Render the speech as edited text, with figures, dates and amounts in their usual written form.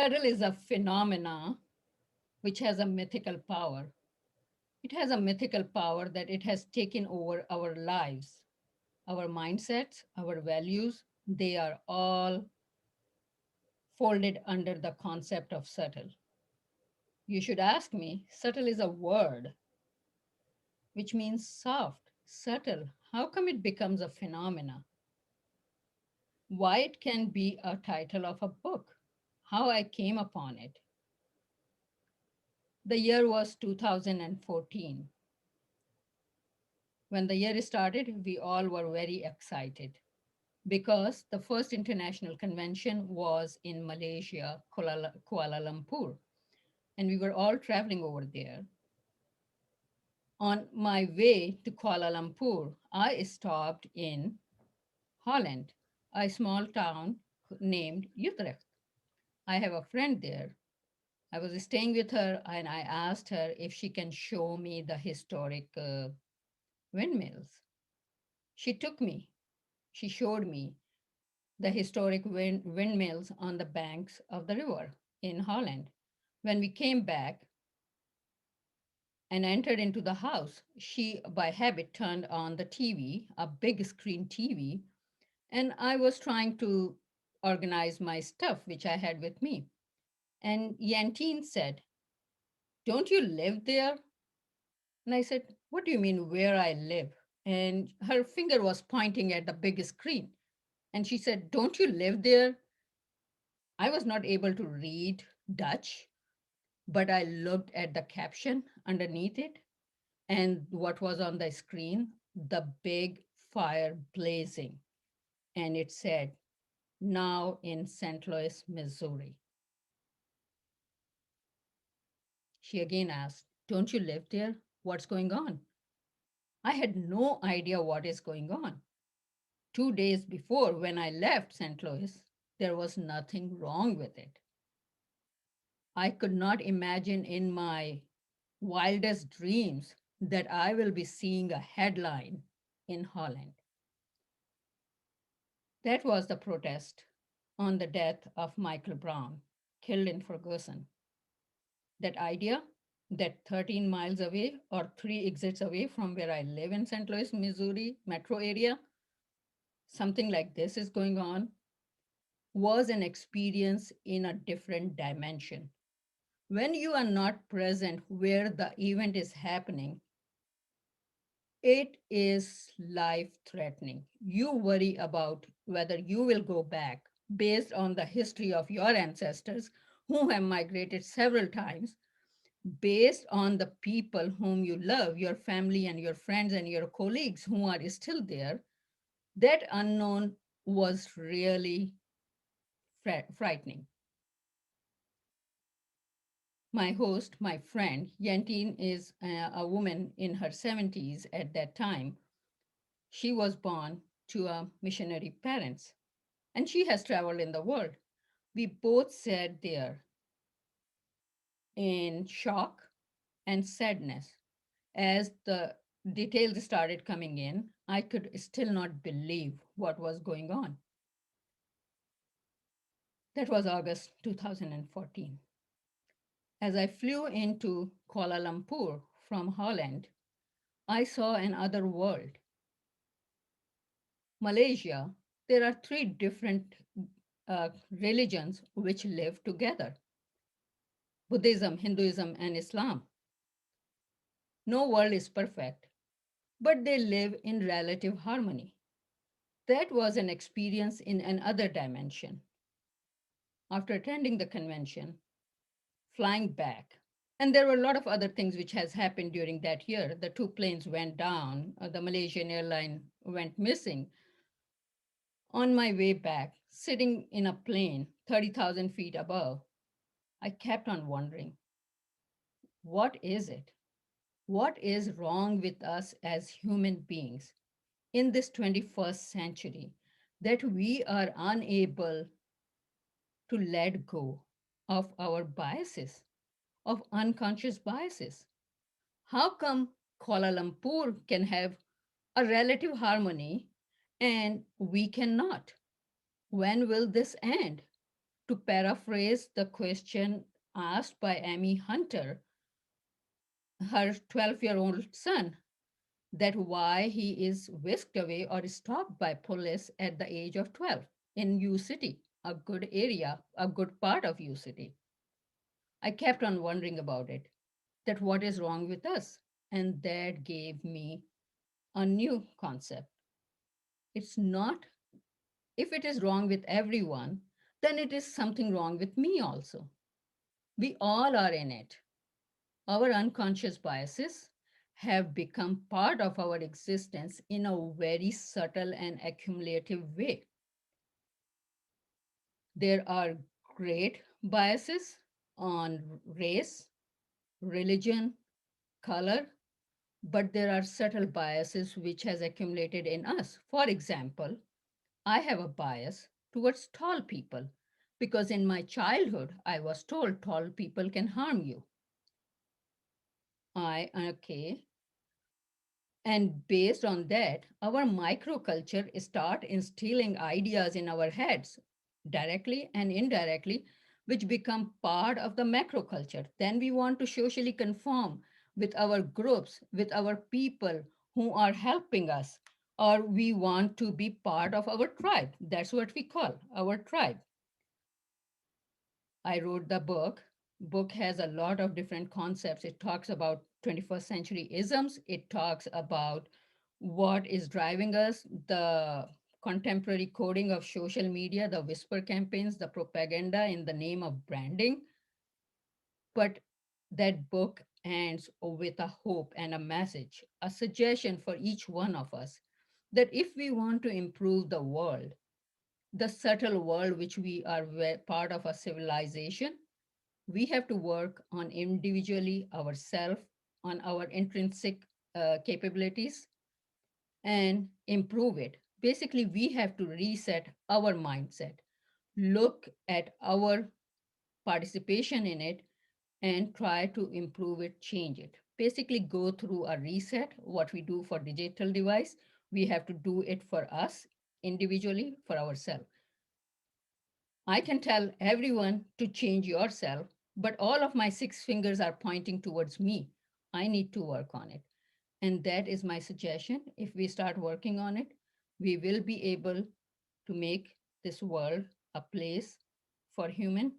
Subtle is a phenomena which has a mythical power. It has a mythical power that it has taken over our lives, our mindsets, our values. They are all folded under the concept of subtle. You should ask me, subtle is a word which means soft, subtle. How come it becomes a phenomena? Why it can be a title of a book? How I came upon it. The year was 2014. When the year started, we all were very excited because the first international convention was in Malaysia, Kuala Lumpur, and we were all traveling over there. On my way to Kuala Lumpur, I stopped in Holland, a small town named Utrecht. I have a friend there. I was staying with her and I asked her if she can show me the historic windmills. She took me, she showed me the historic windmills on the banks of the river in Holland. When we came back and entered into the house, she, by habit, turned on the TV, a big screen TV, and I was trying to organize my stuff, which I had with me. And Yantine said, "Don't you live there?" And I said, "What do you mean, where I live?" And her finger was pointing at the big screen. And she said, "Don't you live there?" I was not able to read Dutch, but I looked at the caption underneath it and what was on the screen, the big fire blazing. And it said, "Now in St. Louis, Missouri." She again asked, "Don't you live there? What's going on?" I had no idea what is going on. 2 days before, when I left St. Louis, there was nothing wrong with it. I could not imagine in my wildest dreams that I will be seeing a headline in Holland. That was the protest on the death of Michael Brown, killed in Ferguson. That idea that 13 miles away or 3 exits away from where I live in St. Louis, Missouri metro area, something like this is going on, was an experience in a different dimension. When you are not present where the event is happening, it is life threatening. You worry about whether you will go back based on the history of your ancestors who have migrated several times, based on the people whom you love, your family and your friends and your colleagues who are still there. That unknown was really frightening. My host, my friend, Yantine, is a woman in her 70s at that time. She was born to a missionary parents, and she has traveled in the world. We both sat there in shock and sadness. As the details started coming in, I could still not believe what was going on. That was August 2014. As I flew into Kuala Lumpur from Holland, I saw another world. Malaysia, there are three different religions which live together: Buddhism, Hinduism, and Islam. No world is perfect, but they live in relative harmony. That was an experience in another dimension. After attending the convention, flying back, and there were a lot of other things which has happened during that year. The two planes went down, the Malaysian airline went missing. On my way back, sitting in a plane 30,000 feet above, I kept on wondering, what is it? What is wrong with us as human beings in this 21st century that we are unable to let go of our biases, of unconscious biases? How come Kuala Lumpur can have a relative harmony and we cannot? When will this end? To paraphrase the question asked by Amy Hunter, her 12-year-old son, that why he is whisked away or stopped by police at the age of 12 in U City, a good area, a good part of U City. I kept on wondering about it, that what is wrong with us? And that gave me a new concept. It's not, if it is wrong with everyone, then it is something wrong with me also. We all are in it. Our unconscious biases have become part of our existence in a very subtle and accumulative way. There are great biases on race, religion, color, but there are subtle biases which has accumulated in us. For example, I have a bias towards tall people because in my childhood I was told tall people can harm you. Okay, and based on that, our microculture start instilling ideas in our heads, directly and indirectly, which become part of the macroculture. Then we want to socially conform with our groups, with our people who are helping us, or we want to be part of our tribe. That's what we call our tribe. I wrote the book. Book has a lot of different concepts. It talks about 21st century isms. It talks about what is driving us, the contemporary coding of social media, the whisper campaigns, the propaganda in the name of branding. But that book ends with a hope and a message, a suggestion for each one of us that if we want to improve the world, the subtle world which we are part of a civilization, we have to work on individually ourselves, on our intrinsic capabilities, and improve it. Basically, we have to reset our mindset, look at our participation in it, and try to improve it, change it. Basically, go through a reset. What we do for digital device, we have to do it for us individually, for ourselves. I can tell everyone to change yourself, but all of my six fingers are pointing towards me. I need to work on it. And that is my suggestion. If we start working on it, we will be able to make this world a place for humans.